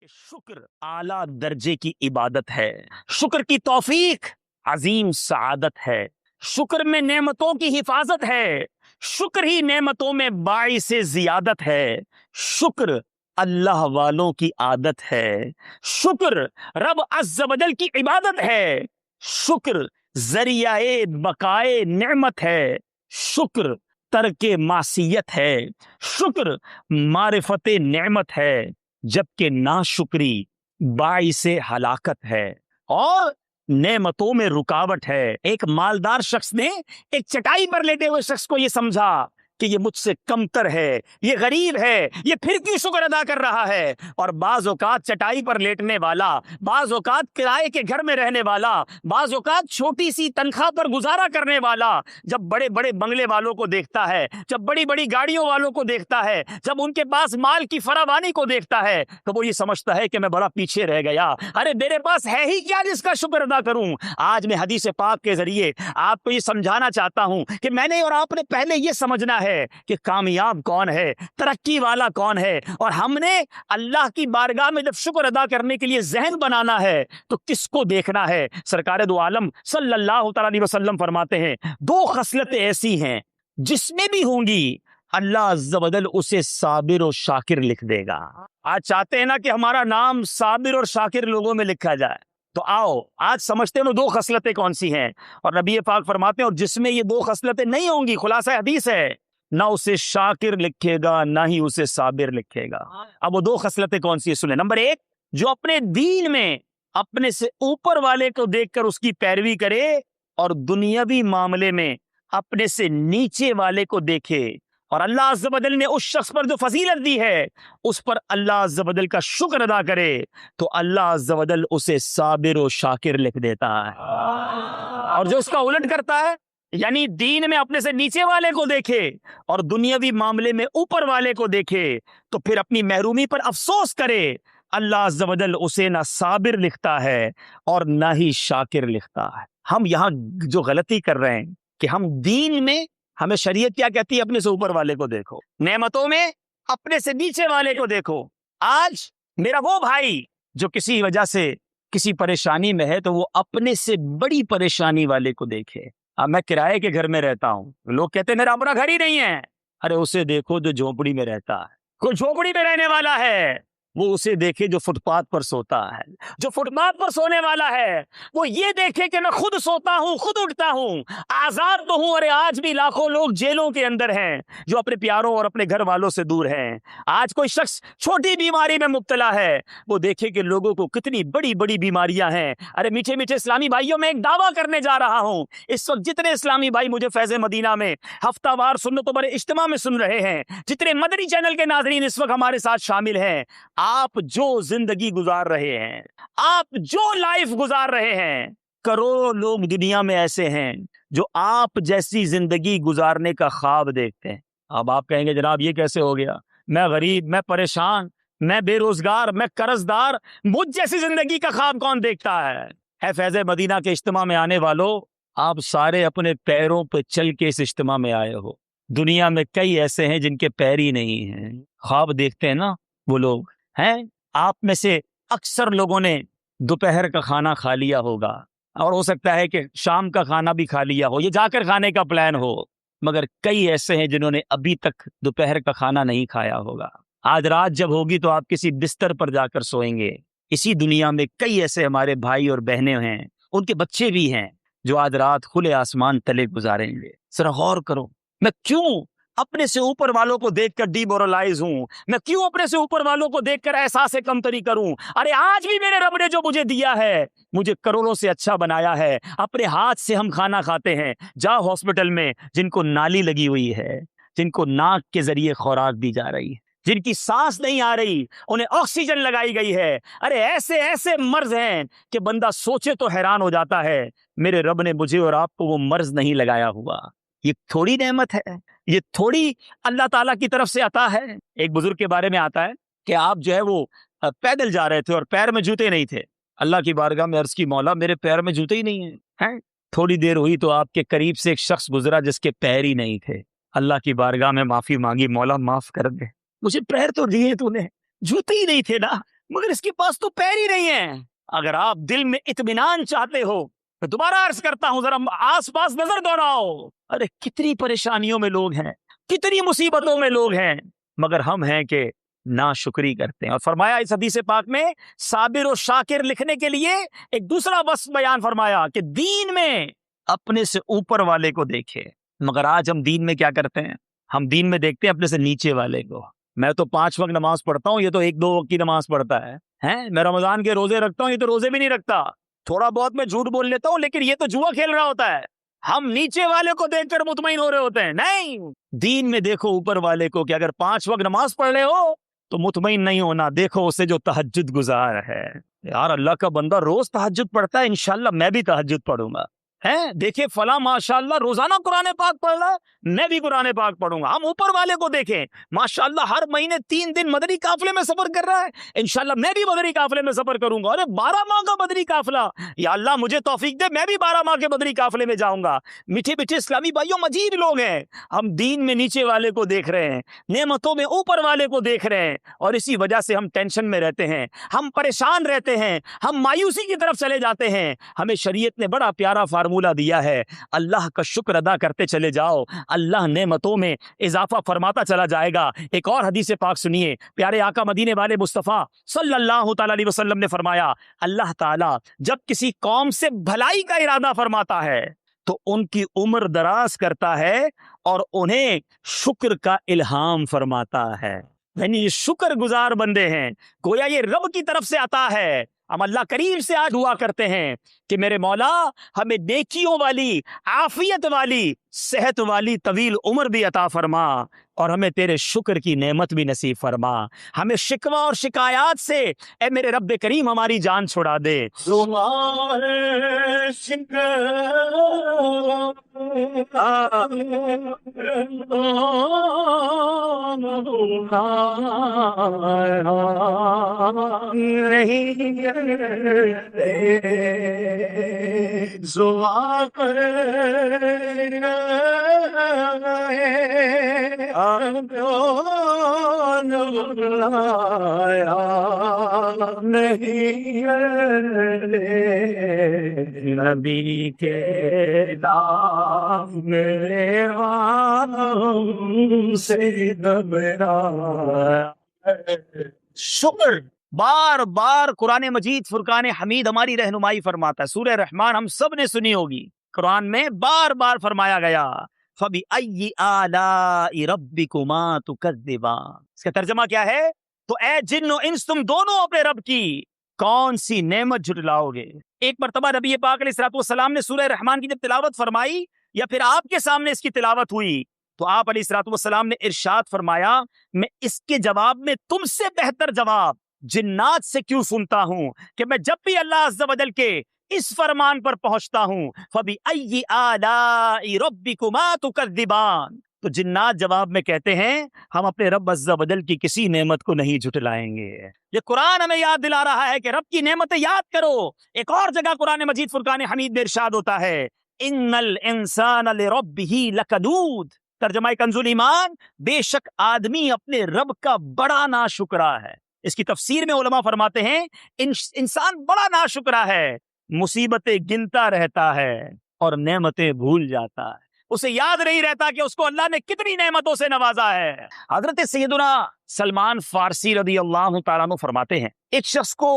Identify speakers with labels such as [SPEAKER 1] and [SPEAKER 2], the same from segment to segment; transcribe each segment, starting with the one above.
[SPEAKER 1] کہ شکر اعلیٰ درجے کی عبادت ہے، شکر کی توفیق عظیم سعادت ہے، شکر میں نعمتوں کی حفاظت ہے، شکر ہی نعمتوں میں باعث زیادت ہے، شکر اللہ والوں کی عادت ہے، شکر رب عز و جل کی عبادت ہے، شکر ذریعہ بقائے نعمت ہے، شکر ترک معصیت ہے، شکر معرفت نعمت ہے، جبکہ ناشکری باعث ہلاکت ہے اور نعمتوں میں رکاوٹ ہے۔ ایک مالدار شخص نے ایک چٹائی پر لیٹے ہوئے شخص کو یہ سمجھا کہ یہ مجھ سے کمتر ہے، یہ غریب ہے، یہ پھر کیوں شکر ادا کر رہا ہے؟ اور بعض اوقات چٹائی پر لیٹنے والا، بعض اوقات کرائے کے گھر میں رہنے والا، بعض اوقات چھوٹی سی تنخواہ پر گزارا کرنے والا جب بڑے بڑے بنگلے والوں کو دیکھتا ہے، جب بڑی بڑی گاڑیوں والوں کو دیکھتا ہے، جب ان کے پاس مال کی فراوانی کو دیکھتا ہے تو وہ یہ سمجھتا ہے کہ میں بڑا پیچھے رہ گیا، ارے میرے پاس ہے ہی کیا جس کا شکر ادا کروں؟ آج میں حدیث پاک کے ذریعے آپ کو یہ سمجھانا چاہتا ہوں کہ میں نے اور آپ نے پہلے یہ سمجھنا ہے کہ کامیاب کون ہے، ترقی والا کون ہے، اور ہم نے اللہ کی بارگاہ میں جب شکر ادا کرنے کے لیے ذہن بنانا ہے تو کس کو دیکھنا ہے؟ سرکار دو عالم صلی اللہ تعالی علیہ وسلم فرماتے ہیں دو خصلتیں ایسی ہیں جس میں بھی ہوں گی اللہ عز و جل اسے صابر و شاکر لکھ دے گا۔ آج چاہتے ہیں نا کہ ہمارا نام صابر اور شاکر لوگوں میں لکھا جائے، تو آؤ آج سمجھتے ہیں دو خصلتیں کون سی ہیں، اور نبی پاک فرماتے ہیں اور جس میں یہ دو خصلتیں نہیں ہوں گی، خلاصہ حدیث ہے، نہ اسے شاکر لکھے گا نہ ہی اسے صابر لکھے گا۔ اب وہ دو خصلتیں کون سی ہیں سنیں۔ نمبر ایک، جو اپنے دین میں اپنے سے اوپر والے کو دیکھ کر اس کی پیروی کرے اور دنیاوی معاملے میں اپنے سے نیچے والے کو دیکھے، اور اللہ عز و جل نے اس شخص پر جو فضیلت دی ہے اس پر اللہ عز و جل کا شکر ادا کرے تو اللہ عز و جل اسے صابر و شاکر لکھ دیتا ہے۔ اور جو اس کا الٹ کرتا ہے، یعنی دین میں اپنے سے نیچے والے کو دیکھے اور دنیاوی معاملے میں اوپر والے کو دیکھے تو پھر اپنی محرومی پر افسوس کرے، اللہ عز و جل اسے نہ صابر لکھتا ہے اور نہ ہی شاکر لکھتا ہے۔ ہم یہاں جو غلطی کر رہے ہیں کہ ہم دین میں، ہمیں شریعت کیا کہتی ہے؟ اپنے سے اوپر والے کو دیکھو، نعمتوں میں اپنے سے نیچے والے کو دیکھو۔ آج میرا وہ بھائی جو کسی وجہ سے کسی پریشانی میں ہے تو وہ اپنے سے بڑی پریشانی والے کو دیکھے۔ اب میں کرائے کے گھر میں رہتا ہوں، لوگ کہتے ہیں میرا اپنا گھر ہی نہیں ہے، ارے اسے دیکھو جو جھونپڑی میں رہتا ہے، کوئی جھونپڑی میں رہنے والا ہے وہ اسے دیکھے جو فٹ پاتھ پر سوتا ہے، جو فٹ پاتھ پر سونے والا ہے وہ یہ دیکھے کہ میں خود سوتا ہوں، خود اٹھتا ہوں، آزاد تو ہوں۔ ارے آج بھی لاکھوں لوگ جیلوں کے اندر ہیں جو اپنے پیاروں اور اپنے گھر والوں سے دور ہیں۔ آج کوئی شخص چھوٹی بیماری میں مبتلا ہے، وہ دیکھے کہ لوگوں کو کتنی بڑی بڑی بیماریاں ہیں۔ ارے میٹھے میٹھے اسلامی بھائیوں، میں ایک دعویٰ کرنے جا رہا ہوں، اس وقت جتنے اسلامی بھائی مجھے فیض مدینہ میں ہفتہ وار سنتوں پر اجتماع میں سن رہے ہیں، جتنے مدنی چینل کے ناظرین اس وقت ہمارے ساتھ شامل ہیں، آپ جو زندگی گزار رہے ہیں، آپ جو لائف گزار رہے ہیں، کروڑوں لوگ دنیا میں ایسے ہیں جو آپ جیسی زندگی گزارنے کا خواب دیکھتے ہیں۔ اب آپ کہیں گے جناب یہ کیسے ہو گیا؟ میں غریب، میں پریشان، میں بے روزگار، میں قرض دار، مجھ جیسی زندگی کا خواب کون دیکھتا ہے؟ اے فیض مدینہ کے اجتماع میں آنے والوں، آپ سارے اپنے پیروں پہ چل کے اس اجتماع میں آئے ہو۔ دنیا میں کئی ایسے ہیں جن کے پیر ہی نہیں ہیں، خواب دیکھتے ہیں نا وہ لوگ ہیں۔ آپ میں سے اکثر لوگوں نے دوپہر کا کھانا کھا لیا ہوگا، اور ہو سکتا ہے کہ شام کا کھانا بھی کھا لیا ہو، یہ جا کر کھانے کا پلان ہو، مگر کئی ایسے ہیں جنہوں نے ابھی تک دوپہر کا کھانا نہیں کھایا ہوگا۔ آج رات جب ہوگی تو آپ کسی بستر پر جا کر سوئیں گے۔ اسی دنیا میں کئی ایسے ہمارے بھائی اور بہنیں ہیں، ان کے بچے بھی ہیں جو آج رات کھلے آسمان تلے گزاریں گے۔ ذرا غور کرو، میں کیوں اپنے سے اوپر والوں کو دیکھ کر ڈی مورلائز ہوں؟ میں کیوں اپنے سے اوپر والوں کو دیکھ کر احساس کمتری کروں؟ ارے آج بھی میرے رب نے جو مجھے دیا ہے، مجھے کروڑوں سے اچھا بنایا ہے۔ اپنے ہاتھ سے ہم کھانا کھاتے ہیں، جا ہاسپٹل میں جن کو نالی لگی ہوئی ہے، جن کو ناک کے ذریعے خوراک دی جا رہی ہے، جن کی سانس نہیں آ رہی، انہیں آکسیجن لگائی گئی ہے، ارے ایسے ایسے مرض ہیں کہ بندہ سوچے تو حیران ہو جاتا ہے میرے رب نے مجھے اور آپ کو وہ مرض نہیں لگایا ہوا۔ یہ تھوڑی نعمت ہے، یہ تھوڑی اللہ تعالیٰ کی طرف سے عطا ہے۔ ایک بزرگ کے بارے میں آتا ہے کہ آپ جو ہے وہ پیدل جا رہے تھے اور پیر میں جوتے نہیں تھے، اللہ کی بارگاہ میں عرض کی مولا میرے پیر میں جوتے ہی نہیں ہیں۔ تھوڑی دیر ہوئی تو آپ کے قریب سے ایک شخص گزرا جس کے پیر ہی نہیں تھے، اللہ کی بارگاہ میں معافی مانگی، مولا معاف کر دے، مجھے پیر تو دیے تو نے، جوتے ہی نہیں تھے نا۔ مگر اس کے پاس تو پیر ہی نہیں ہے۔ اگر آپ دل میں اطمینان چاہتے ہو تو دوبارہ عرض کرتا ہوں، ذرا آس پاس نظر دوڑاؤ، ارے کتنی پریشانیوں میں لوگ ہیں، کتنی مصیبتوں میں لوگ ہیں، مگر ہم ہیں کہ ناشکری کرتے ہیں۔ اور فرمایا اس حدیث پاک میں صابر و شاکر لکھنے کے لیے ایک دوسرا وصف بیان فرمایا کہ دین میں اپنے سے اوپر والے کو دیکھے، مگر آج ہم دین میں کیا کرتے ہیں؟ ہم دین میں دیکھتے ہیں اپنے سے نیچے والے کو۔ میں تو 5 وقت نماز پڑھتا ہوں، یہ تو 1-2 وقت کی نماز پڑھتا ہے۔ میں رمضان کے روزے رکھتا ہوں، یہ تو روزے بھی نہیں رکھتا۔ تھوڑا بہت میں جھوٹ بول لیتا ہوں، لیکن یہ تو جوا کھیل رہا ہوتا ہے۔ ہم نیچے والے کو دیکھ کر مطمئن ہو رہے ہوتے ہیں۔ نہیں، دین میں دیکھو اوپر والے کو کہ اگر 5 وقت نماز پڑھ رہے ہو تو مطمئن نہیں ہونا، دیکھو اسے جو تہجد گزار ہے۔ یار اللہ کا بندہ روز تہجد پڑھتا ہے، انشاءاللہ میں بھی تہجد پڑھوں گا۔ دیکھیں فلاں ماشاءاللہ روزانہ قرآن پاک پڑھ رہا ہے، میں بھی قرآن پاک پڑھوں گا۔ ہم اوپر والے کو دیکھیں، ماشاءاللہ ہر مہینے 3 دن مدنی قافلے میں سفر کر رہا ہے، انشاءاللہ میں بھی مدنی قافلے میں سفر کروں گا۔ ارے 12 ماہ کا مدنی قافلہ، یا اللہ مجھے توفیق دے میں بھی 12 ماہ کے مدنی قافلے میں جاؤں گا۔ میٹھے میٹھے اسلامی بھائیوں، مجید لوگ ہیں، ہم دین میں نیچے والے کو دیکھ رہے ہیں، نعمتوں میں اوپر والے کو دیکھ رہے ہیں، اور اسی وجہ سے ہم ٹینشن میں رہتے ہیں، ہم پریشان رہتے ہیں، ہم مایوسی کی طرف چلے جاتے ہیں۔ ہمیں شریعت نے بڑا پیارا فارمولہ دیا ہے، اللہ کا شکر ادا کرتے چلے جاؤ، اللہ نعمتوں میں اضافہ فرماتا چلا جائے گا۔ ایک اور حدیث پاک سنیے، پیارے آقا مدینے والے مصطفیٰ صلی اللہ تعالی علیہ وسلم نے فرمایا، اللہ تعالیٰ جب کسی قوم سے بھلائی کا ارادہ فرماتا ہے تو ان کی عمر دراز کرتا ہے اور انہیں شکر کا الہام فرماتا ہے۔ یعنی یہ شکر گزار بندے ہیں، گویا یہ رب کی طرف سے عطا ہے۔ ہم اللہ کریم سے آج دعا کرتے ہیں کہ میرے مولا ہمیں نیکیوں والی، عافیت والی، صحت والی طویل عمر بھی عطا فرما، اور ہمیں تیرے شکر کی نعمت بھی نصیب فرما۔ ہمیں شکوہ اور شکایات سے اے میرے رب کریم ہماری جان چھڑا دے۔ نبی کے نام سے شکر بار بار قرآن مجید فرقان حمید ہماری رہنمائی فرماتا ہے۔ سورہ رحمان ہم سب نے سنی ہوگی، قرآن میں بار بار فرمایا گیا فَبِأَيِّ آلَاءِ رَبِّكُمَا تُكَذِّبَانِ۔ اس کا ترجمہ کیا ہے؟ تو اے جن و انس تم دونوں اپنے رب کی کون سی نعمت جھٹلاؤ گے؟ ایک مرتبہ نبی پاک علیہ الصلوۃ والسلام نے سورہ رحمان کی جب تلاوت فرمائی، یا پھر آپ کے سامنے اس کی تلاوت ہوئی، تو آپ علیہ الصلوۃ والسلام نے ارشاد فرمایا، میں اس کے جواب میں تم سے بہتر جواب جنات سے کیوں سنتا ہوں کہ میں جب بھی اللہ عز و جل کے اس فرمان پر پہنچتا ہوں فَبِأَيِّ آلَاءِ رَبِّكُمَا تُكَذِّبَانِ، تو جنات جواب میں کہتے ہیں ہم اپنے رب عز و جل کی کسی نعمت کو نہیں جھٹلائیں گے۔ یہ قرآن ہمیں یاد دلا رہا ہے کہ رب کی نعمتیں یاد کرو۔ ایک اور جگہ قرآن مجید فرقان حمید میں ارشاد ہوتا ہے اِنَّ الْإِنسَانَ لِرَبِّهِ لَكَنُودٌ، ترجمہ کنز الایمان، بے شک آدمی اپنے رب کا بڑا ناشکرا ہے۔ اس کی تفسیر میں علماء فرماتے ہیں انسان بڑا ناشکرا ہے، مصیبتیں گنتا رہتا ہے اور نعمتیں بھول جاتا ہے، اسے یاد نہیں رہتا کہ اس کو اللہ نے کتنی نعمتوں سے نوازا ہے۔ حضرت سیدنا سلمان فارسی رضی اللہ تعالیٰ عنہ فرماتے ہیں ایک شخص کو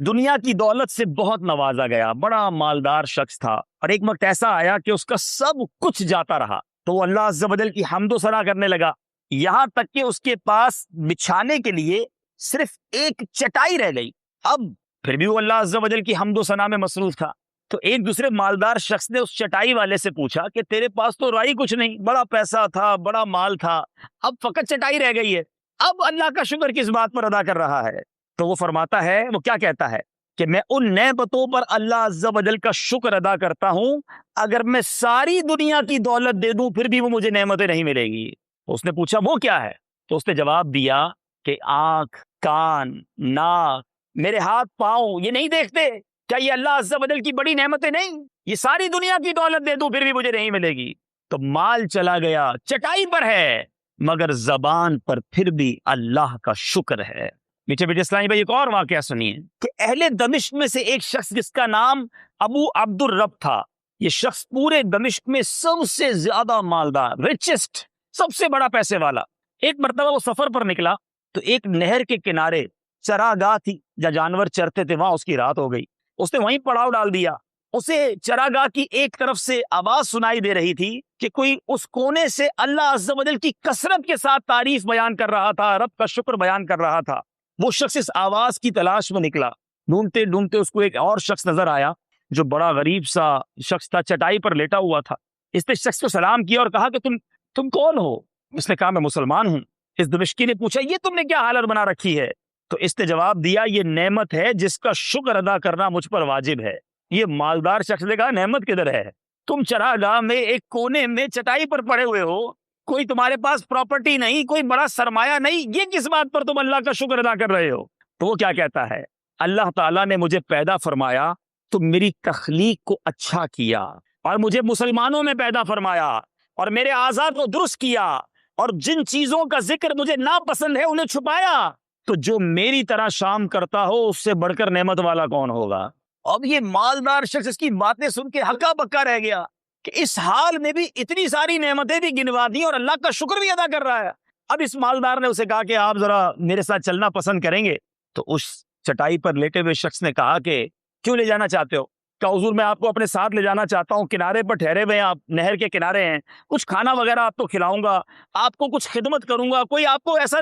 [SPEAKER 1] دنیا کی دولت سے بہت نوازا گیا، بڑا مالدار شخص تھا، اور ایک وقت ایسا آیا کہ اس کا سب کچھ جاتا رہا، تو وہ اللہ عز و جل کی حمد و ثنا کرنے لگا، یہاں تک کہ اس کے پاس بچھانے کے لیے صرف ایک چٹائی رہ گئی۔ اب پھر بھی وہ اللہ عز و جل کی حمد و ثنا میں مصروف تھا، تو ایک دوسرے مالدار شخص نے اس چٹائی والے سے پوچھا کہ تیرے پاس تو رائی کچھ نہیں، بڑا پیسہ تھا، بڑا مال تھا، اب فقط چٹائی رہ گئی ہے، اب اللہ کا شکر کس بات پر ادا کر رہا ہے؟ تو وہ فرماتا ہے، وہ کیا کہتا ہے کہ میں ان نعمتوں پر اللہ عز و جل کا شکر ادا کرتا ہوں، اگر میں ساری دنیا کی دولت دے دوں پھر بھی وہ مجھے نعمتیں نہیں ملے گی۔ تو اس نے پوچھا وہ کیا ہے؟ تو اس نے جواب دیا کہ آنکھ، کان، ناک، میرے ہاتھ پاؤں یہ نہیں دیکھتے؟ کیا یہ اللہ عز و جل کی بڑی نعمتیں نہیں؟ یہ ساری دنیا کی دولت دے دوں پھر بھی مجھے نہیں ملے گی۔ تو مال چلا گیا، چٹائی پر ہے، مگر زبان پر پھر بھی اللہ کا شکر ہے۔ میٹھے بیٹے اسلامی بھائی ایک اور واقعہ سنیے کہ اہل دمشق میں سے ایک شخص جس کا نام ابو عبد الرب تھا، یہ شخص پورے دمشق میں سب سے زیادہ مالدار، ریچسٹ، سب سے بڑا پیسے والا، ایک مرتبہ وہ سفر پر نکلا تو ایک نہر کے کنارے چراگاہ تھی جہاں جانور چرتے تھے، وہاں اس کی رات ہو گئی، اس نے وہیں پڑاؤ ڈال دیا۔ اسے چراگاہ کی ایک طرف سے آواز سنائی دے رہی تھی کہ کوئی اس کونے سے اللہ عز و جل کی کثرت کے ساتھ تعریف بیان کر رہا تھا، رب کا شکر بیان کر رہا تھا۔ وہ شخص اس آواز کی تلاش میں نکلا، ڈھونڈتے ڈھونڈتے اس کو ایک اور شخص نظر آیا جو بڑا غریب سا شخص تھا، چٹائی پر لیٹا ہوا تھا۔ اس نے شخص کو سلام کیا اور کہا کہ تم کون ہو؟ اس نے کہا میں مسلمان ہوں۔ اس دمشقی نے پوچھا یہ تم نے کیا حالت بنا رکھی ہے؟ تو اس نے جواب دیا یہ نعمت ہے جس کا شکر ادا کرنا مجھ پر واجب ہے۔ یہ مالدار شخص نے کہا نعمت کدھر ہے؟ تم چراگاہ میں ایک کونے میں چٹائی پر پڑے ہوئے ہو، کوئی تمہارے پاس پراپرٹی نہیں، کوئی بڑا سرمایہ نہیں، یہ کس بات پر تم اللہ کا شکر ادا کر رہے ہو؟ تو وہ کیا کہتا ہے؟ اللہ تعالیٰ نے مجھے پیدا فرمایا تو میری تخلیق کو اچھا کیا اور مجھے مسلمانوں میں پیدا فرمایا اور میرے اعضاء کو درست کیا اور جن چیزوں کا ذکر مجھے ناپسند ہے انہیں چھپایا، تو جو میری طرح شام کرتا ہو اس سے بڑھ کر نعمت والا کون ہوگا؟ اب یہ مالدار شخص اس کی باتیں سن کے ہکا بکا رہ گیا کہ اس حال میں بھی اتنی ساری نعمتیں بھی گنوا دی اور اللہ کا شکر بھی ادا کر رہا ہے۔ اب اس مالدار نے اسے کہا کہ آپ ذرا میرے ساتھ چلنا پسند کریں گے؟ تو اس چٹائی پر لیٹے ہوئے شخص نے کہا کہ کیوں لے جانا چاہتے ہو؟ کہ حضور میں آپ کو اپنے ساتھ لے جانا چاہتا ہوں، کنارے پر ٹھہرے ہوئے ہیں آپ، نہر کے کنارے ہیں، کچھ کھانا وغیرہ آپ کو کھلاؤں گا، آپ کو کچھ خدمت کروں گا، کوئی آپ کو ایسا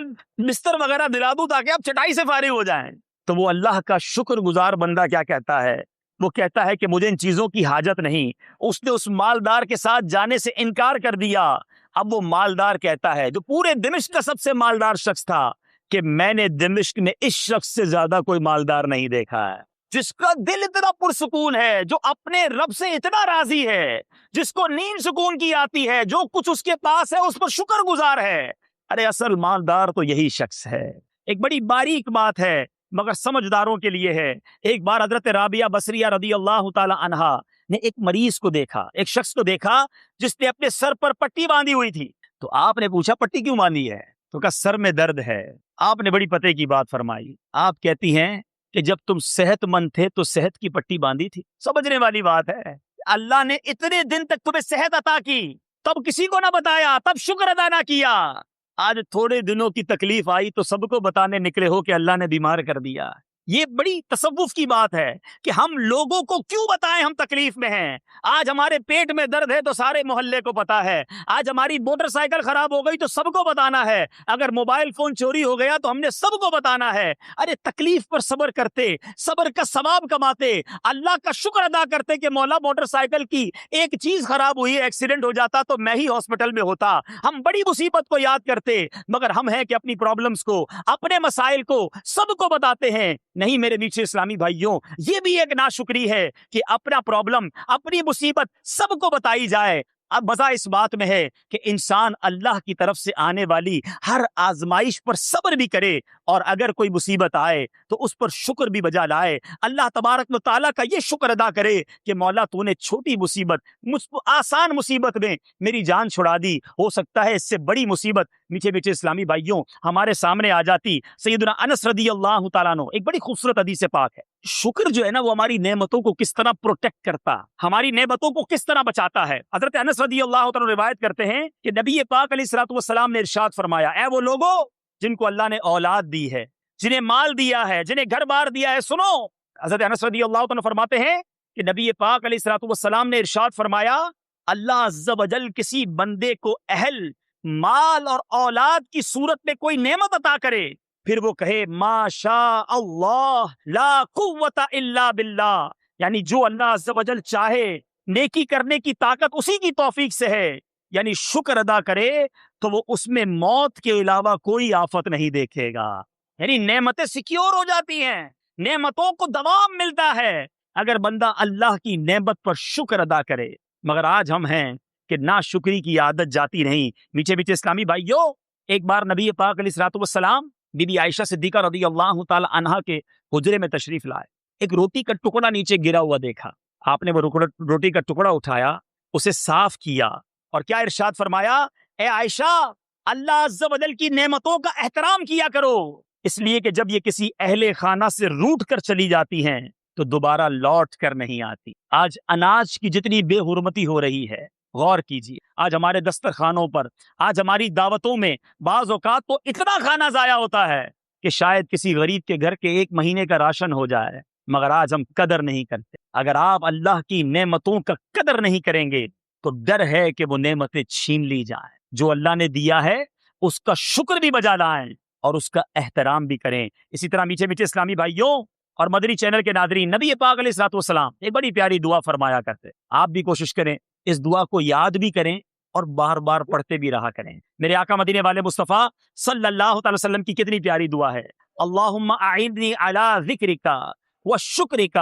[SPEAKER 1] بستر وغیرہ دلا دوں تاکہ آپ چٹائی سے فارغ ہو جائیں۔ تو وہ اللہ کا شکر گزار بندہ کیا کہتا ہے؟ وہ کہتا ہے کہ مجھے ان چیزوں کی حاجت نہیں۔ اس نے اس مالدار کے ساتھ جانے سے انکار کر دیا۔ اب وہ مالدار کہتا ہے جو پورے دمشق کا سب سے مالدار شخص تھا کہ میں نے دمشق میں اس شخص سے زیادہ کوئی مالدار نہیں دیکھا ہے، جس کا دل اتنا پرسکون ہے، جو اپنے رب سے اتنا راضی ہے، جس کو نیند سکون کی آتی ہے، جو کچھ اس کے پاس ہے اس پر شکر گزار ہے۔ ارے اصل مالدار تو یہی شخص ہے۔ ایک بڑی باریک بات ہے مگر سمجھداروں کے لیے ہے۔ ایک بار حضرت رابعہ بصریہ رضی اللہ تعالی عنہا نے ایک مریض کو دیکھا، ایک شخص کو دیکھا جس نے اپنے سر پر پٹی باندھی ہوئی تھی۔ تو آپ نے پوچھا پٹی کیوں باندھی ہے؟ تو کہا سر میں درد ہے۔ آپ نے بڑی پتے کی بات فرمائی۔ آپ کہتی ہیں کہ جب تم صحت مند تھے تو صحت کی پٹی باندھی تھی۔ سمجھنے والی بات ہے، اللہ نے اتنے دن تک تمہیں صحت عطا کی، تب کسی کو نہ بتایا، تب شکر ادا نہ کیا۔ آج تھوڑے دنوں کی تکلیف آئی تو سب کو بتانے نکلے ہو کہ اللہ نے بیمار کر دیا۔ یہ بڑی تصوف کی بات ہے کہ ہم لوگوں کو کیوں بتائیں ہم تکلیف میں ہیں۔ آج ہمارے پیٹ میں درد ہے تو سارے محلے کو پتا ہے، آج ہماری موٹر سائیکل خراب ہو گئی تو سب کو بتانا ہے، اگر موبائل فون چوری ہو گیا تو ہم نے سب کو بتانا ہے۔ ارے تکلیف پر صبر کرتے، صبر کا ثواب کماتے، اللہ کا شکر ادا کرتے کہ مولا موٹر سائیکل کی ایک چیز خراب ہوئی، ایکسیڈنٹ ہو جاتا تو میں ہی ہاسپٹل میں ہوتا۔ ہم بڑی مصیبت کو یاد کرتے مگر ہم ہیں کہ اپنی پرابلمز کو، اپنے مسائل کو سب کو بتاتے ہیں۔ نہیں میرے نیچے اسلامی بھائیوں، یہ بھی ایک ناشکری ہے کہ اپنا پرابلم، اپنی مصیبت سب کو بتائی جائے۔ اب مزہ اس بات میں ہے کہ انسان اللہ کی طرف سے آنے والی ہر آزمائش پر صبر بھی کرے اور اگر کوئی مصیبت آئے تو اس پر شکر بھی بجا لائے، اللہ تبارک و تعالیٰ کا یہ شکر ادا کرے کہ مولا تو نے چھوٹی مصیبت، آسان مصیبت میں میری جان چھڑا دی، ہو سکتا ہے اس سے بڑی مصیبت میٹھے میٹھے اسلامی بھائیوں ہمارے سامنے آ جاتی۔ سیدنا انس رضی اللہ تعالیٰ عنہ، ایک بڑی خوبصورت حدیث پاک ہے، شکر جو ہے نا وہ ہماری نعمتوں کو کس طرح پروٹیکٹ کرتا، ہماری نعمتوں کو کس طرح بچاتا ہے۔ حضرت انس رضی اللہ تعالیٰ روایت کرتے ہیں کہ نبی پاک علیہ الصلوۃ والسلام نے ارشاد فرمایا، اے وہ لوگوں جن کو اللہ نے اولاد دی ہے، جنہیں مال دیا ہے، جنہیں گھر بار دیا ہے، سنو۔ حضرت انس رضی اللہ تعالیٰ فرماتے ہیں کہ نبی پاک علیہ الصلوۃ والسلام نے ارشاد فرمایا، اللہ عز و جل کسی بندے کو اہل، مال اور اولاد کی صورت میں کوئی نعمت عطا کرے، پھر وہ کہے ما شاء اللہ لا قوت الا باللہ، یعنی جو اللہ عز و جل چاہے، نیکی کرنے کی طاقت اسی کی توفیق سے ہے، یعنی شکر ادا کرے تو وہ اس میں موت کے علاوہ کوئی آفت نہیں دیکھے گا، یعنی نعمتیں سیکیور ہو جاتی ہیں، نعمتوں کو دوام ملتا ہے اگر بندہ اللہ کی نعمت پر شکر ادا کرے۔ مگر آج ہم ہیں کہ ناشکری کی عادت جاتی نہیں۔ میٹھے میٹھے اسلامی بھائیوں، ایک بار نبی پاک علیہ الصلوۃ والسلام بی بی عائشہ صدیقہ رضی اللہ تعالی عنہا کے حجرے میں تشریف لائے، ایک روٹی کا ٹکڑا نیچے گرا ہوا دیکھا، آپ نے وہ روٹی کا ٹکڑا اٹھایا، اسے صاف کیا اور کیا ارشاد فرمایا، اے عائشہ اللہ عز و جل کی نعمتوں کا احترام کیا کرو، اس لیے کہ جب یہ کسی اہل خانہ سے روٹ کر چلی جاتی ہیں تو دوبارہ لوٹ کر نہیں آتی۔ آج اناج کی جتنی بے حرمتی ہو رہی ہے، غور کیجیے، آج ہمارے دسترخوانوں پر، آج ہماری دعوتوں میں بعض اوقات تو اتنا کھانا ضائع ہوتا ہے کہ شاید کسی غریب کے گھر کے 1 مہینے کا راشن ہو جائے، مگر آج ہم قدر نہیں کرتے۔ اگر آپ اللہ کی نعمتوں کا قدر نہیں کریں گے تو ڈر ہے کہ وہ نعمتیں چھین لی جائیں۔ جو اللہ نے دیا ہے اس کا شکر بھی بجا لائیں اور اس کا احترام بھی کریں۔ اسی طرح میٹھے میٹھے اسلامی بھائیوں اور مدنی چینل کے ناظرین، نبی پاک علیہ الصلوۃ والسلام ایک بڑی پیاری دعا فرمایا کرتے، آپ بھی کوشش کریں اس دعا کو یاد بھی کریں اور بار بار پڑھتے بھی رہا کریں۔ میرے آقا مدینے والے مصطفیٰ صلی اللہ تعالی وسلم کی کتنی پیاری دعا ہے، اللہم اعنی علی ذکرک و شکرک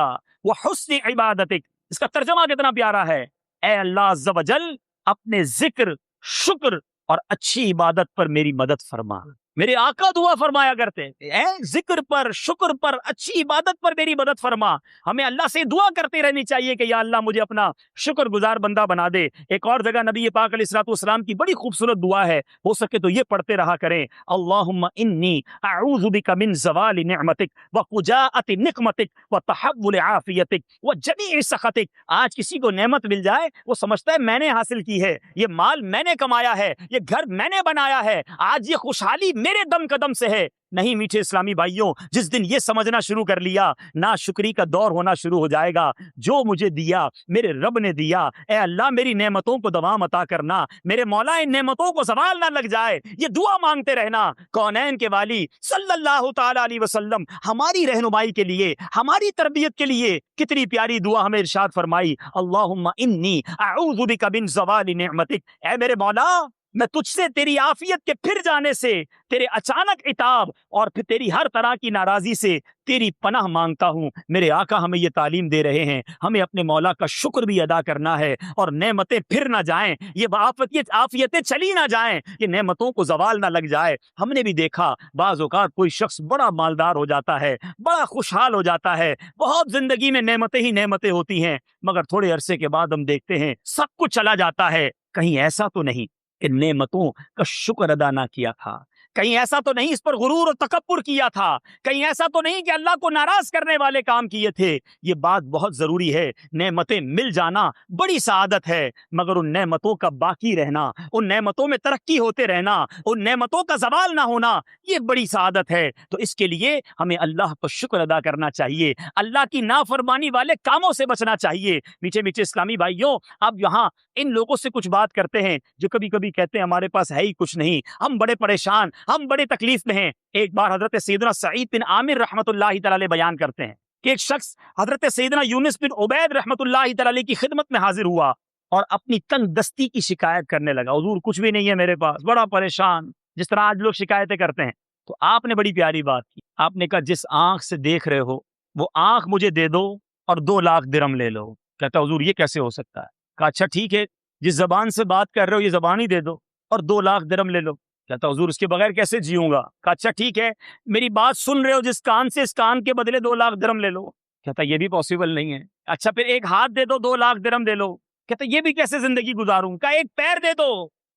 [SPEAKER 1] و حسن عبادتک۔ اس کا ترجمہ کتنا پیارا ہے، اے اللہ عز و جل اپنے ذکر، شکر اور اچھی عبادت پر میری مدد فرما۔ میرے آقا دعا فرمایا کرتے، اے ذکر پر، شکر پر، اچھی عبادت پر میری مدد فرما۔ ہمیں اللہ سے دعا کرتے رہنی چاہیے کہ یا اللہ مجھے اپنا شکر گزار بندہ بنا دے۔ ایک اور جگہ نبی پاک علیہ الصلوۃ والسلام کی بڑی خوبصورت دعا ہے، ہو سکے تو یہ پڑھتے رہا کریں، اللہم انی اعوذ بک من زوال نعمتک وفجاءۃ نقمتک وتحول عافیتک وجمیع سخطک۔ آج کسی کو نعمت مل جائے وہ سمجھتا ہے میں نے حاصل کی ہے، یہ مال میں نے کمایا ہے، یہ گھر میں نے بنایا ہے، آج یہ خوشحالی میرے دم قدم سے ہے۔ نہیں میٹھے اسلامی بھائیوں، جس دن یہ سمجھنا شروع کر لیا، ناشکری کا دور ہونا شروع ہو جائے گا۔ جو مجھے دیا میرے رب نے دیا، اے اللہ میری نعمتوں کو دوام عطا کرنا، میرے مولا ان نعمتوں کو زوال نہ لگ جائے، یہ دعا مانگتے رہنا۔ کونین کے والی صلی اللہ تعالی علیہ وسلم ہماری رہنمائی کے لیے، ہماری تربیت کے لیے کتنی پیاری دعا ہمیں ارشاد فرمائی، اللہم انی اعوذ بک من زوال نعمتک، اے میرے مولا میں تجھ سے تیری عافیت کے پھر جانے سے، تیرے اچانک عتاب اور پھر تیری ہر طرح کی ناراضی سے تیری پناہ مانگتا ہوں۔ میرے آقا ہمیں یہ تعلیم دے رہے ہیں، ہمیں اپنے مولا کا شکر بھی ادا کرنا ہے، اور نعمتیں پھر نہ جائیں، یہ عافیتیں چلی نہ جائیں، یہ نعمتوں کو زوال نہ لگ جائے۔ ہم نے بھی دیکھا بعض اوقات کوئی شخص بڑا مالدار ہو جاتا ہے، بڑا خوشحال ہو جاتا ہے، بہت زندگی میں نعمتیں ہی نعمتیں ہوتی ہیں، مگر تھوڑے عرصے کے بعد ہم دیکھتے ہیں سب کچھ چلا جاتا ہے۔ کہیں ایسا تو نہیں کہ نعمتوں کا شکر ادا نہ کیا تھا، کہیں ایسا تو نہیں اس پر غرور اور تکبر کیا تھا، کہیں ایسا تو نہیں کہ اللہ کو ناراض کرنے والے کام کیے تھے۔ یہ بات بہت ضروری ہے، نعمتیں مل جانا بڑی سعادت ہے، مگر ان نعمتوں کا باقی رہنا، ان نعمتوں میں ترقی ہوتے رہنا، ان نعمتوں کا زوال نہ ہونا، یہ بڑی سعادت ہے۔ تو اس کے لیے ہمیں اللہ کا شکر ادا کرنا چاہیے، اللہ کی نافرمانی والے کاموں سے بچنا چاہیے۔ میٹھے میٹھے اسلامی بھائیوں، اب یہاں ان لوگوں سے کچھ بات کرتے ہیں جو کبھی کبھی کہتے ہیں ہمارے پاس ہے ہی کچھ نہیں، ہم بڑے پریشان، ہم بڑے تکلیف میں ہیں۔ ایک بار حضرت سیدنا سعید بن عامر رحمۃ اللہ تعالی بیان کرتے ہیں کہ ایک شخص حضرت سیدنا یونس بن عبید رحمۃ اللہ تعالی کی خدمت میں حاضر ہوا اور اپنی تنگ دستی کی شکایت کرنے لگا، حضور کچھ بھی نہیں ہے میرے پاس، بڑا پریشان، جس طرح آج لوگ شکایتیں کرتے ہیں۔ تو آپ نے بڑی پیاری بات کی، آپ نے کہا جس آنکھ سے دیکھ رہے ہو وہ آنکھ مجھے دے دو اور 2 لاکھ درہم لے لو۔ کہتا حضور یہ کیسے ہو سکتا ہے؟ کہا اچھا ٹھیک ہے، جس زبان سے بات کر رہے ہو یہ زبان ہی دے دو اور 2 لاکھ درہم لے لو۔ کہتا حضور اس کے بغیر کیسے جیوں گا؟ کہا اچھا ٹھیک ہے، میری بات سن رہے ہو جس کان سے، اس کان کے بدلے 2 لاکھ درہم لے لو۔ کہتا یہ بھی پاسبل نہیں ہے۔ اچھا پھر ایک ہاتھ دے دو، 2 لاکھ درہم دے لو۔ کہتا یہ بھی کیسے زندگی گزاروں؟ کہا ایک پیر دے دو۔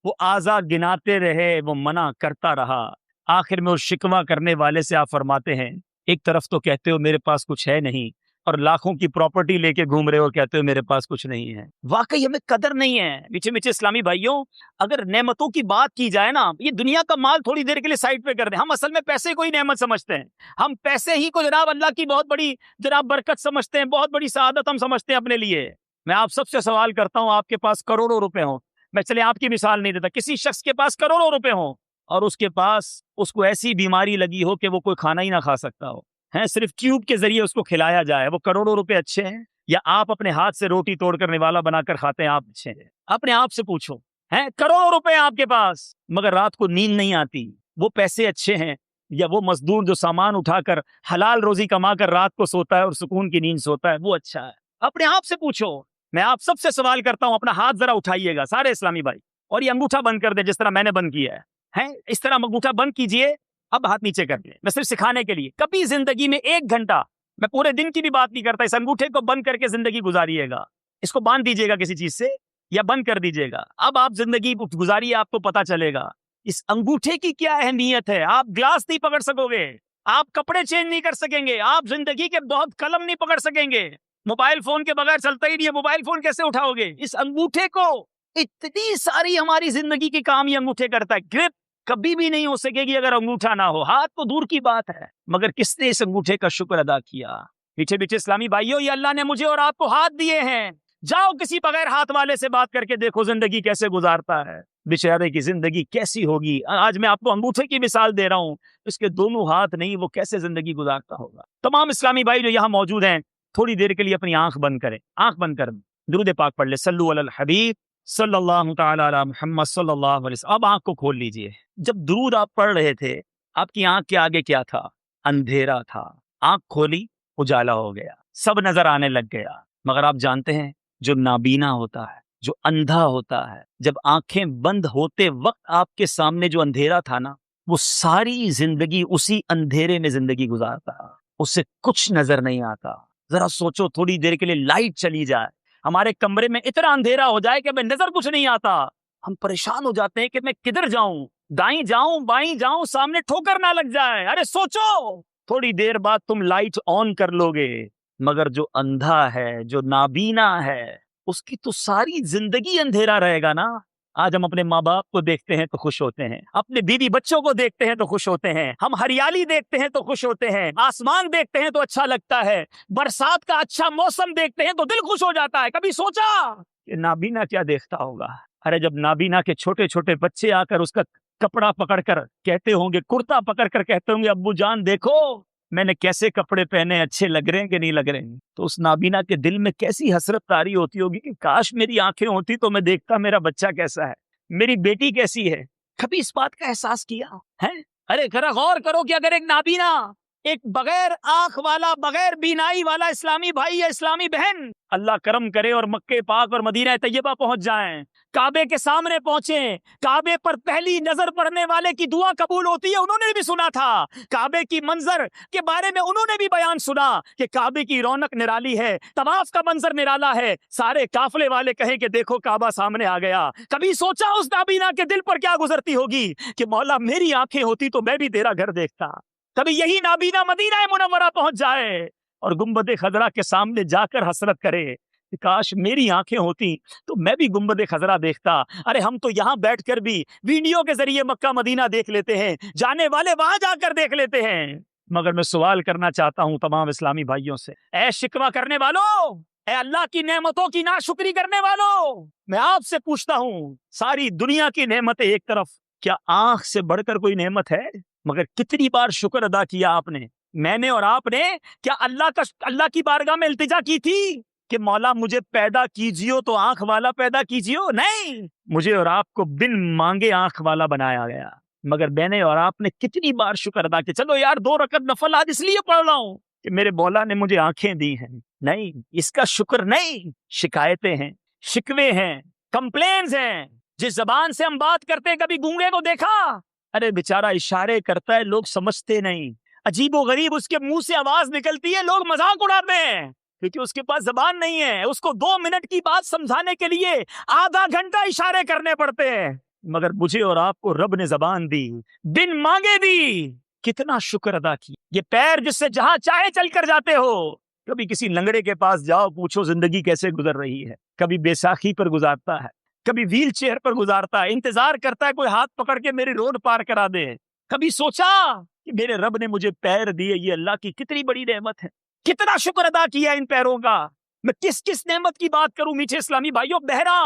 [SPEAKER 1] وہ اعضا گناتے رہے، وہ منع کرتا رہا، آخر میں اس شکوہ کرنے والے سے آپ فرماتے ہیں ایک طرف تو کہتے ہو میرے پاس کچھ ہے نہیں، اور لاکھوں کی پراپرٹی لے کے گھوم رہے ہو، کہتے ہو میرے پاس کچھ نہیں ہے۔ واقعی ہمیں قدر نہیں ہے۔ میٹھے میٹھے اسلامی بھائیوں، اگر نعمتوں کی بات کی جائے نا، یہ دنیا کا مال تھوڑی دیر کے لیے سائڈ پہ کر دیں، ہم اصل میں پیسے کو ہی نعمت سمجھتے ہیں، ہم پیسے ہی کو جناب اللہ کی بہت بڑی جناب برکت سمجھتے ہیں، بہت بڑی سعادت ہم سمجھتے ہیں اپنے لیے۔ میں آپ سب سے سوال کرتا ہوں، آپ کے پاس کروڑوں روپے ہوں، میں چلے آپ کی مثال نہیں دیتا، کسی شخص کے پاس کروڑوں روپے ہوں اور اس کے پاس اس کو ایسی بیماری لگی ہو کہ وہ کوئی کھانا ہی نہ کھا سکتا ہو، صرف ٹیوب کے ذریعے اس کو کھلایا جائے، وہ کروڑوں روپے اچھے ہیں یا آپ اپنے ہاتھ سے روٹی توڑ کر نوالا بنا کر کھاتے ہیں آپ اچھے ہیں؟ اپنے آپ سے پوچھو، کروڑوں روپے ہیں آپ کے پاس مگر رات کو نیند نہیں آتی، وہ پیسے اچھے ہیں یا وہ مزدور جو سامان اٹھا کر حلال روزی کما کر رات کو سوتا ہے اور سکون کی نیند سوتا ہے، وہ اچھا ہے؟ اپنے آپ سے پوچھو۔ میں آپ سب سے سوال کرتا ہوں، اپنا ہاتھ ذرا اٹھائیے گا سارے اسلامی بھائی، اور یہ انگوٹھا بند کر دیں جس طرح میں نے بند کیا ہے، اس طرح انگوٹھا بند کیجئے، اب ہاتھ نیچے کر لیں، میں صرف سکھانے کے لیے، کبھی زندگی میں 1 گھنٹہ، میں پورے دن کی بھی بات نہیں کرتا، اس انگوٹھے کو بند کر کے زندگی گزاریے گا، اس کو باندھ دیجیے گا کسی چیز سے یا بند کر دیجیے گا، اب آپ زندگی گزاریے، آپ کو پتا چلے گا اس انگوٹھے کی کیا اہمیت ہے۔ آپ گلاس نہیں پکڑ سکو گے، آپ کپڑے چینج نہیں کر سکیں گے، آپ زندگی کے بہت قلم نہیں پکڑ سکیں گے، موبائل فون کے بغیر چلتا ہی نہیں ہے، موبائل فون کیسے اٹھاؤ گے؟ اس انگوٹھے کو، اتنی ساری ہماری زندگی کی کام یہ انگوٹھے کرتا ہے. گرپ کبھی بھی نہیں ہو سکے گی اگر انگوٹھا نہ ہو. ہاتھ تو دور کی بات ہے، مگر کس نے اس انگوٹھے کا شکر ادا کیا؟ پیچھے پیچھے اسلامی بھائیوں، یہ اللہ نے مجھے اور آپ کو ہاتھ دیے ہیں. جاؤ کسی بغیر ہاتھ والے سے بات کر کے دیکھو زندگی کیسے گزارتا ہے، بیچارے کی زندگی کیسی ہوگی. آج میں آپ کو انگوٹھے کی مثال دے رہا ہوں، اس کے دونوں ہاتھ نہیں، وہ کیسے زندگی گزارتا ہوگا. تمام اسلامی بھائی جو یہاں موجود ہیں، تھوڑی دیر کے لیے اپنی آنکھ بند کریں، آنکھ بند کر درود پاک پڑھ لے، صلو علی الحبیب صلی اللہ تعالی علی محمد صلی اللہ علیہ وسلم. اب آنکھ کو کھول لیجئے. جب درود آپ پڑھ رہے تھے، آپ کی آنکھ کے آگے کیا تھا؟ اندھیرا تھا. آنکھ کھولی، اجالا ہو گیا، سب نظر آنے لگ گیا. مگر آپ جانتے ہیں جو نابینا ہوتا ہے، جو اندھا ہوتا ہے، جب آنکھیں بند ہوتے وقت آپ کے سامنے جو اندھیرا تھا نا، وہ ساری زندگی اسی اندھیرے میں زندگی گزارتا، اسے کچھ نظر نہیں آتا. ذرا سوچو، تھوڑی دیر کے لیے لائٹ چلی جائے، ہمارے کمرے میں اتنا اندھیرا ہو جائے کہ ہمیں نظر کچھ نہیں آتا، ہم پریشان ہو جاتے ہیں کہ میں کدھر جاؤں، دائیں جاؤں بائیں جاؤں، سامنے ٹھوکر نہ لگ جائے. ارے سوچو، تھوڑی دیر بعد تم لائٹ آن کر لو گے، مگر جو اندھا ہے، جو نابینا ہے، اس کی تو ساری زندگی اندھیرا رہے گا نا. آج ہم اپنے ماں باپ کو دیکھتے ہیں تو خوش ہوتے ہیں، اپنے بیوی بچوں کو دیکھتے ہیں تو خوش ہوتے ہیں، ہم ہریالی دیکھتے ہیں تو خوش ہوتے ہیں، آسمان دیکھتے ہیں تو اچھا لگتا ہے، برسات کا اچھا موسم دیکھتے ہیں تو دل خوش ہو جاتا ہے. کبھی سوچا کہ نابینا کیا دیکھتا ہوگا؟ ارے جب نابینا کے چھوٹے چھوٹے بچے آ کر اس کا کپڑا پکڑ کر کہتے ہوں گے، کرتا پکڑ کر کہتے ہوں گے، ابو جان دیکھو میں نے کیسے کپڑے پہنے، اچھے لگ رہے ہیں کہ نہیں لگ رہے ہیں، تو اس نابینا کے دل میں کیسی حسرت طاری ہوتی ہوگی کہ کاش میری آنکھیں ہوتی تو میں دیکھتا میرا بچہ کیسا ہے، میری بیٹی کیسی ہے. کبھی اس بات کا احساس کیا ہے؟ ارے ذرا غور کرو کہ اگر ایک نابینا، ایک بغیر آنکھ والا، بغیر بینائی والا اسلامی بھائی یا اسلامی بہن اللہ کرم کرے اور مکے پاک اور مدینہ طیبہ پہنچ جائیں، کعبے کے سامنے پہنچیں، کعبے پر پہلی نظر پڑنے والے کی دعا قبول ہوتی ہے، انہوں نے بھی سنا تھا. کعبے کی منظر کے بارے میں انہوں نے بھی بیان سنا کہ کعبے کی رونق نرالی ہے، طواف کا منظر نرالا ہے، سارے قافلے والے کہیں کہ دیکھو کعبہ سامنے آ گیا. کبھی سوچا اس نابینا کے دل پر کیا گزرتی ہوگی کہ مولا میری آنکھیں ہوتی تو میں بھی تیرا گھر دیکھتا. کبھی یہی نابینا مدینہ منورہ پہنچ جائے اور گنبد خضرا کے سامنے جا کر حسرت کرے کہ کاش میری آنکھیں ہوتی تو میں بھی گنبد خضرا دیکھتا. ارے ہم تو یہاں بیٹھ کر بھی ویڈیو کے ذریعے مکہ مدینہ دیکھ لیتے ہیں، جانے والے وہاں جا کر دیکھ لیتے ہیں. مگر میں سوال کرنا چاہتا ہوں تمام اسلامی بھائیوں سے، اے شکوہ کرنے والوں، اے اللہ کی نعمتوں کی ناشکری کرنے والوں، میں آپ سے پوچھتا ہوں، ساری دنیا کی نعمتیں ایک طرف، کیا آنکھ سے بڑھ کر کوئی نعمت ہے؟ مگر کتنی بار شکر ادا کیا آپ نے، میں نے اور آپ نے، کیا اللہ کی بارگاہ میں التجا کی تھی کہ مولا مجھے پیدا کیجیو تو آنکھ والا پیدا کیجیو؟ نہیں، مجھے اور آپ کو بن مانگے آنکھ والا بنایا گیا. مگر میں نے اور آپ نے کتنی بار شکر ادا کیا، چلو یار 2 رکعت نفل آج اس لیے پڑھ رہا ہوں کہ میرے مولا نے مجھے آنکھیں دی ہیں. نہیں، اس کا شکر نہیں، شکایتیں ہیں، شکوے ہیں، کمپلینز ہیں. جس زبان سے ہم بات کرتے ہیں، کبھی گونگے کو دیکھا؟ ارے بیچارہ اشارے کرتا ہے، لوگ سمجھتے نہیں، عجیب و غریب اس کے منہ سے آواز نکلتی ہے، لوگ مذاق اڑاتے ہیں کیونکہ اس کے پاس زبان نہیں ہے، اس کو 2 منٹ کی بات سمجھانے کے لیے آدھا گھنٹہ اشارے کرنے پڑتے ہیں. مگر مجھے اور آپ کو رب نے زبان دی، بن مانگے دی، کتنا شکر ادا کی. یہ پیر جس سے جہاں چاہے چل کر جاتے ہو، کبھی کسی لنگڑے کے پاس جاؤ، پوچھو زندگی کیسے گزر رہی ہے، کبھی بیساکھی پر گزارتا ہے، کبھی ویل چیئر پر گزارتا ہے، انتظار کرتا ہے کوئی ہاتھ پکڑ کے میری روڈ پار کرا دے. کبھی سوچا کہ میرے رب نے مجھے پیر دیے، یہ اللہ کی کتنی بڑی نعمت ہے، کتنا شکر ادا کیا ان پیروں کا. میں کس نعمت کی بات کروں میٹھے اسلامی بھائیوں؟ بہرا،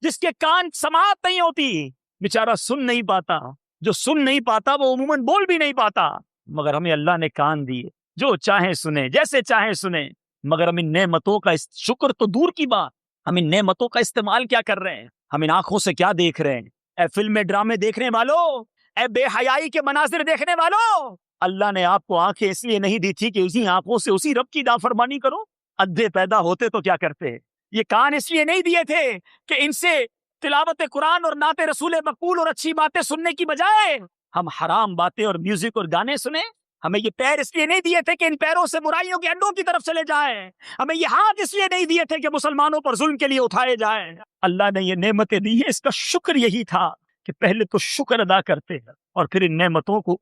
[SPEAKER 1] جس کے کان سماعت نہیں ہوتی، بیچارہ سن نہیں پاتا. جو سن نہیں پاتا وہ عموماً بول بھی نہیں پاتا، مگر ہمیں اللہ نے کان دیے، جو چاہیں سنیں، جیسے چاہیں سنیں. مگر ہم ان نعمتوں کا شکر تو دور کی بات، ہم ان نعمتوں کا استعمال کیا کر رہے ہیں؟ ہم ان آنکھوں سے کیا دیکھ رہے ہیں؟ اے فلمیں ڈرامے دیکھنے والوں، اے بے حیائی کے مناظر دیکھنے والوں، اللہ نے آپ کو آنکھیں اس لیے نہیں دی تھی کہ اسی آنکھوں سے اسی رب کی نافرمانی کرو. ادھے پیدا ہوتے تو کیا کرتے؟ یہ کان اس لیے نہیں دیے تھے کہ ان سے تلاوت قرآن اور نعت رسول مقبول اور اچھی باتیں سننے کی بجائے ہم حرام باتیں اور میوزک اور گانے سنیں. ہمیں یہ پیر اس لیے نہیں دیے تھے کہ ان پیروں سے برائیوں کے اڈوں کی طرف چلے جائیں. ہمیں یہ ہاتھ اس لیے نہیں دیے تھے کہ مسلمانوں پر ظلم کے لیے اٹھائے جائیں. اللہ نے یہ نعمتیں دی ہیں، اس کا شکر یہی تھا کہ پہلے تو شکر ادا کرتے ہیں اور پھر ان نعمتوں کو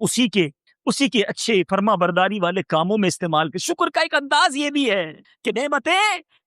[SPEAKER 1] اسی کے اچھے فرما برداری والے کاموں میں استعمال کر. شکر کا ایک انداز یہ بھی ہے کہ نعمتیں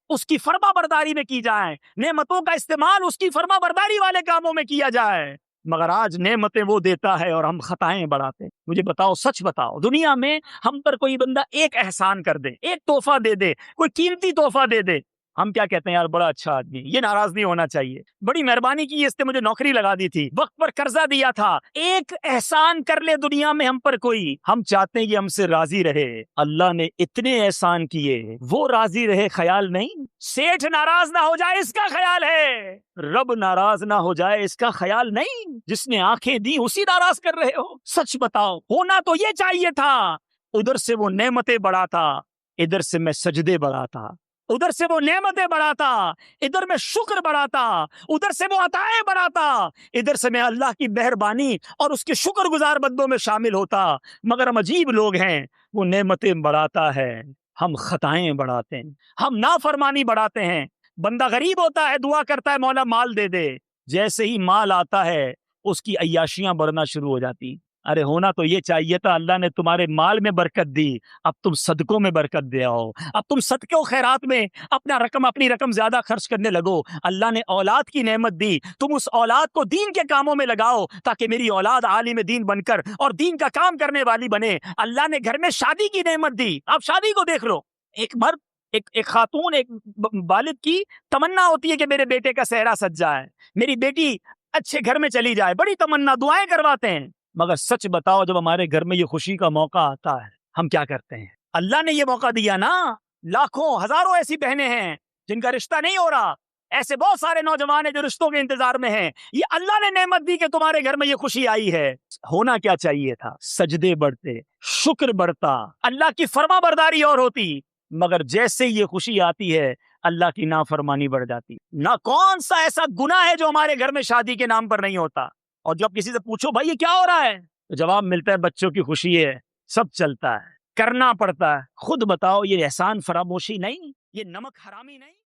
[SPEAKER 1] اس کی فرما برداری میں کی جائیں, نعمتوں کا استعمال اس کی فرما برداری والے کاموں میں کیا جائے. مگر آج نعمتیں وہ دیتا ہے اور ہم خطائیں بڑھاتے ہیں. مجھے بتاؤ, سچ بتاؤ, دنیا میں ہم پر کوئی بندہ ایک احسان کر دے, ایک تحفہ دے دے, کوئی قیمتی تحفہ دے دے, ہم کیا کہتے ہیں؟ یار بڑا اچھا آدمی, یہ ناراض نہیں ہونا چاہیے, بڑی مہربانی کی, اس نے مجھے نوکری لگا دی تھی, وقت پر قرضہ دیا تھا. ایک احسان کر لے دنیا میں ہم پر کوئی, ہم چاہتے ہیں کہ ہم سے راضی رہے. اللہ نے اتنے احسان کیے, وہ راضی رہے خیال نہیں. سیٹھ ناراض نہ ہو جائے اس کا خیال ہے, رب ناراض نہ ہو جائے اس کا خیال نہیں. جس نے آنکھیں دی اسی ناراض کر رہے ہو. سچ بتاؤ, ہونا تو یہ چاہیے تھا. ادھر سے وہ نعمتیں بڑھاتا, ادھر سے میں سجدے بڑھاتا. ادھر سے وہ نعمتیں بڑھاتا, ادھر میں شکر بڑھاتا. ادھر سے وہ عطائیں بڑھاتا, ادھر سے میں اللہ کی مہربانی اور اس کے شکر گزار بندوں میں شامل ہوتا. مگر ہم عجیب لوگ ہیں, وہ نعمتیں بڑھاتا ہے, ہم خطائیں بڑھاتے ہیں, ہم نافرمانی بڑھاتے ہیں. بندہ غریب ہوتا ہے, دعا کرتا ہے مولا مال دے دے, جیسے ہی مال آتا ہے اس کی عیاشیاں بڑھنا شروع ہو جاتی. ارے ہونا تو یہ چاہیے تھا, اللہ نے تمہارے مال میں برکت دی, اب تم صدقوں میں برکت دے آؤ, اب تم صدقے و خیرات میں اپنی رقم زیادہ خرچ کرنے لگو. اللہ نے اولاد کی نعمت دی, تم اس اولاد کو دین کے کاموں میں لگاؤ تاکہ میری اولاد عالم دین بن کر اور دین کا کام کرنے والی بنے. اللہ نے گھر میں شادی کی نعمت دی, آپ شادی کو دیکھ لو. ایک مرد, ایک خاتون, ایک والد کی تمنا ہوتی ہے کہ میرے بیٹے کا صحرا سج جائے, میری بیٹی اچھے گھر میں چلی جائے, بڑی تمنا, دعائیں کرواتے ہیں. مگر سچ بتاؤ, جب ہمارے گھر میں یہ خوشی کا موقع آتا ہے ہم کیا کرتے ہیں؟ اللہ نے یہ موقع دیا نا, لاکھوں ہزاروں ایسی بہنیں ہیں جن کا رشتہ نہیں ہو رہا, ایسے بہت سارے نوجوان ہیں جو رشتوں کے انتظار میں ہیں. یہ اللہ نے نعمت دی کہ تمہارے گھر میں یہ خوشی آئی ہے. ہونا کیا چاہیے تھا؟ سجدے بڑھتے, شکر بڑھتا, اللہ کی فرما برداری اور ہوتی. مگر جیسے یہ خوشی آتی ہے اللہ کی نافرمانی بڑھ جاتی. نہ کون سا ایسا گناہ ہے جو ہمارے گھر میں شادی کے نام پر نہیں ہوتا. اور جب کسی سے پوچھو بھائی یہ کیا ہو رہا ہے, تو جواب ملتا ہے بچوں کی خوشی ہے, سب چلتا ہے, کرنا پڑتا ہے. خود بتاؤ, یہ احسان فراموشی نہیں, یہ نمک حرامی نہیں.